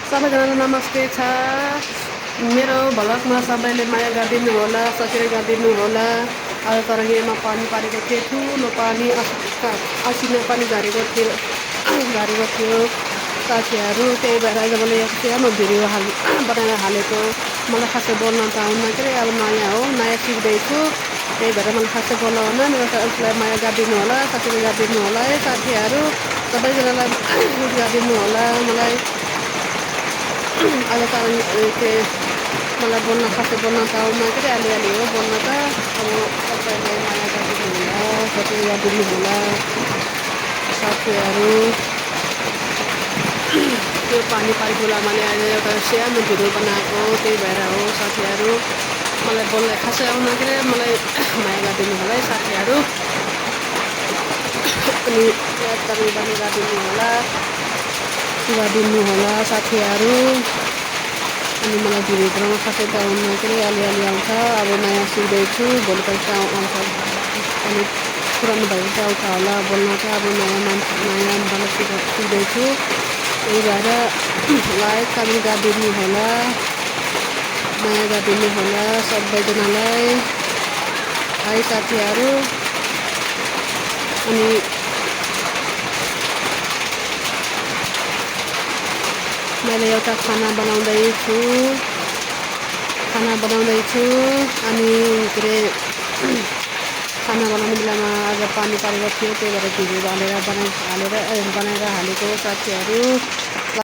सबैजनालाई नमस्ते छ। मेरो भ्लगमा सबैले माया गरिदिनु होला, सब्सक्राइब गरिदिनु होला। आज तर यहाँमा पानी परेको थियो, ठुलो पानी असिना पनि झरेको थियो साथीहरू। त्यही भएर आज मैले यो सानो भिडियो बनाएर हालेको। मलाई खासै बोल्न त आउन के अरे, अब नयाँ हो, नयाँ सिक्दैछु। त्यही भएर मलाई खासै बोल्न आउन। मेरो उसलाई माया गरिदिनु होला, सब्सक्राइब गरिदिनु होला है साथीहरू। सबैजनालाई गरिदिनु होला। मलाई आज त के मलाई बोल्न खासै बोल्न त आउन के अरे, अलिअलि हो बोल्न त। अब सबैले माया गरिदिनु होला, सब्सक्राइब गरिदिनु होला साथीहरू। त्यो पानी परेको बेलामा अहिले एउटा सानो भिडियो बनाएको, त्यही भएर हो साथीहरू। मलाई बोल्न खासै आउन के अरे, मलाई माया गरिदिनु होला है साथीहरू। अनि लाइक कमेन्ट पनि गरिदिनु होला साथीहरू। अनि मलाई भिडियो बनाउन खासै त आउन के अरे, अलिअलि आउँछ। अब नयाँ सिक्दैछु, भोलिपल्ट आउँछ। अनि पुरानो भएको चाहिँ आउँछ होला बोल्न त। अब नयाँ सिक्दैछु। त्यही भएर लाइक कमेन्ट गरिदिनु होला, माया गरिदिनु होला सबैजनालाई है साथीहरू। अनि मैले एउटा खाना बनाउँदैछु अनि के अरे खाना बनाउने बेलामा आज पानी परेको थियो, त्यही भएर भिडियो बनाएर हालेको साथीहरू।